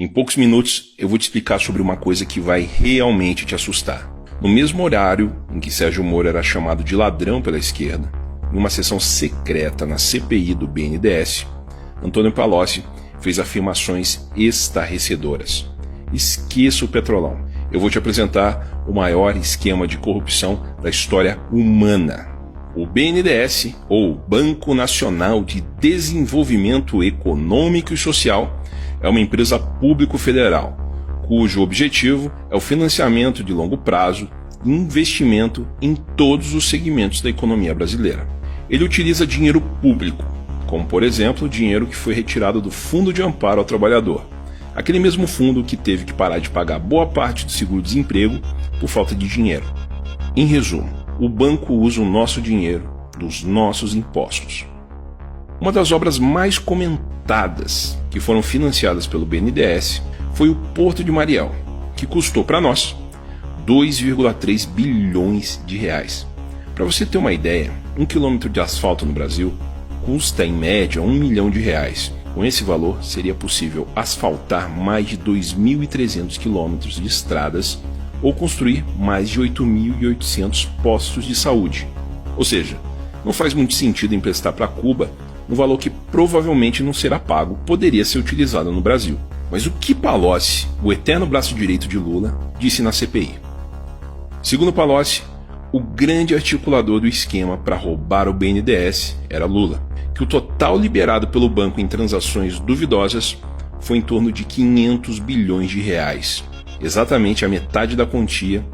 Em poucos minutos eu vou te explicar sobre uma coisa que vai realmente te assustar. No mesmo horário em que Sérgio Moro era chamado de ladrão pela esquerda, em uma sessão secreta na CPI do BNDES, Antônio Palocci fez afirmações estarrecedoras. Esqueça o Petrolão. Eu vou te apresentar o maior esquema de corrupção da história humana. O BNDES, ou Banco Nacional de Desenvolvimento Econômico e Social, é uma empresa público-federal, cujo objetivo é o financiamento de longo prazo e investimento em todos os segmentos da economia brasileira. Ele utiliza dinheiro público, como por exemplo o dinheiro que foi retirado do Fundo de Amparo ao Trabalhador, aquele mesmo fundo que teve que parar de pagar boa parte do seguro-desemprego por falta de dinheiro. Em resumo, o banco usa o nosso dinheiro dos nossos impostos. Uma das obras mais comentadas que foram financiadas pelo BNDES foi o Porto de Mariel, que custou para nós 2,3 bilhões de reais. Para você ter uma ideia, 1 quilômetro de asfalto no Brasil custa em média 1 milhão de reais. Com esse valor, seria possível asfaltar mais de 2.300 quilômetros de estradas ou construir mais de 8.800 postos de saúde. Ou seja, não faz muito sentido emprestar para Cuba um valor que provavelmente não será pago, poderia ser utilizado no Brasil. Mas o que Palocci, o eterno braço direito de Lula, disse na CPI? Segundo Palocci, o grande articulador do esquema para roubar o BNDES era Lula, que o total liberado pelo banco em transações duvidosas foi em torno de 500 bilhões de reais, exatamente a metade da quantia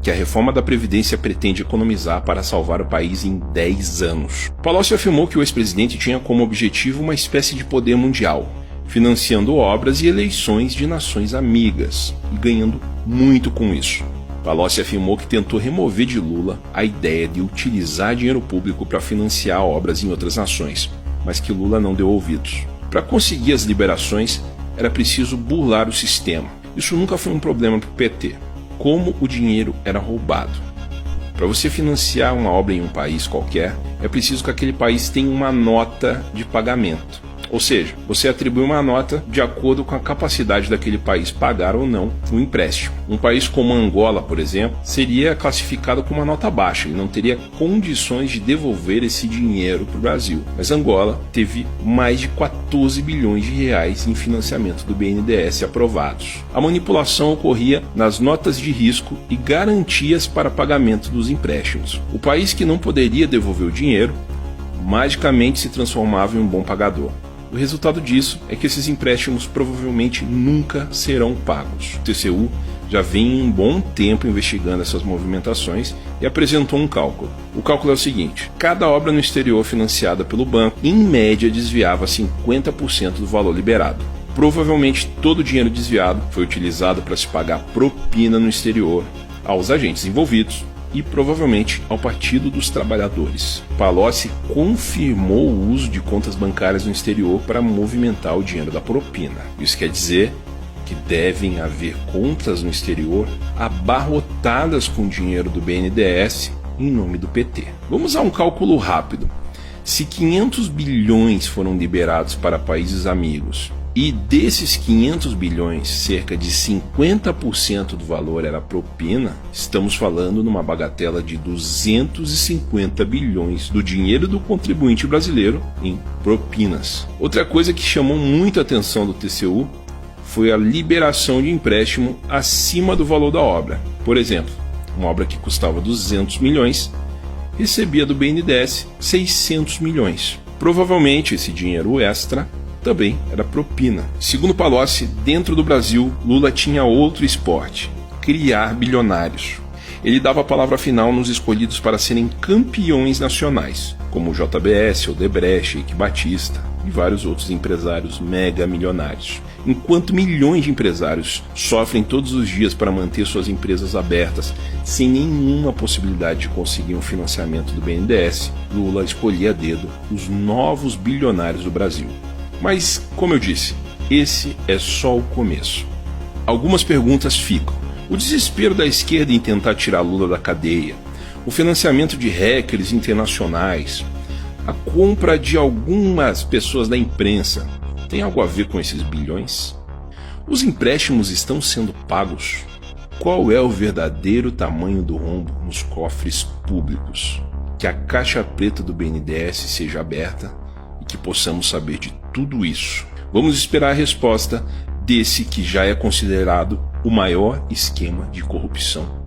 que a reforma da Previdência pretende economizar para salvar o país em 10 anos. Palocci afirmou que o ex-presidente tinha como objetivo uma espécie de poder mundial, financiando obras e eleições de nações amigas e ganhando muito com isso. Palocci afirmou que tentou remover de Lula a ideia de utilizar dinheiro público para financiar obras em outras nações, mas que Lula não deu ouvidos. Para conseguir as liberações, era preciso burlar o sistema. Isso nunca foi um problema para o PT. Como o dinheiro era roubado. Para você financiar uma obra em um país qualquer, é preciso que aquele país tenha uma nota de pagamento. Ou seja, você atribui uma nota de acordo com a capacidade daquele país pagar ou não o empréstimo. Um país como Angola, por exemplo, seria classificado com uma nota baixa e não teria condições de devolver esse dinheiro para o Brasil. Mas Angola teve mais de 14 bilhões de reais em financiamento do BNDES aprovados. A manipulação ocorria nas notas de risco e garantias para pagamento dos empréstimos. O país que não poderia devolver o dinheiro magicamente se transformava em um bom pagador. O resultado disso é que esses empréstimos provavelmente nunca serão pagos. O TCU já vem um bom tempo investigando essas movimentações e apresentou um cálculo. O cálculo é o seguinte: cada obra no exterior financiada pelo banco, em média, desviava 50% do valor liberado. Provavelmente todo o dinheiro desviado foi utilizado para se pagar propina no exterior aos agentes envolvidos e provavelmente ao Partido dos Trabalhadores. Palocci confirmou o uso de contas bancárias no exterior para movimentar o dinheiro da propina. Isso quer dizer que devem haver contas no exterior abarrotadas com dinheiro do BNDES em nome do PT. Vamos a um cálculo rápido. Se 500 bilhões foram liberados para países amigos e desses 500 bilhões, cerca de 50% do valor era propina, estamos falando numa bagatela de 250 bilhões do dinheiro do contribuinte brasileiro em propinas. Outra coisa que chamou muita atenção do TCU foi a liberação de empréstimo acima do valor da obra. Por exemplo, uma obra que custava 200 milhões recebia do BNDES 600 milhões. Provavelmente esse dinheiro extra também era propina. Segundo Palocci, dentro do Brasil, Lula tinha outro esporte: criar bilionários. Ele dava a palavra final nos escolhidos para serem campeões nacionais, como o JBS, Odebrecht, Eike Batista e vários outros empresários mega milionários. Enquanto milhões de empresários sofrem todos os dias para manter suas empresas abertas sem nenhuma possibilidade de conseguir um financiamento do BNDES, Lula escolhia a dedo os novos bilionários do Brasil. Mas, como eu disse, esse é só o começo. Algumas perguntas ficam. O desespero da esquerda em tentar tirar Lula da cadeia, o financiamento de hackers internacionais, a compra de algumas pessoas da imprensa, tem algo a ver com esses bilhões? Os empréstimos estão sendo pagos? Qual é o verdadeiro tamanho do rombo nos cofres públicos? Que a caixa preta do BNDES seja aberta e que possamos saber de tudo isso. Vamos esperar a resposta desse que já é considerado o maior esquema de corrupção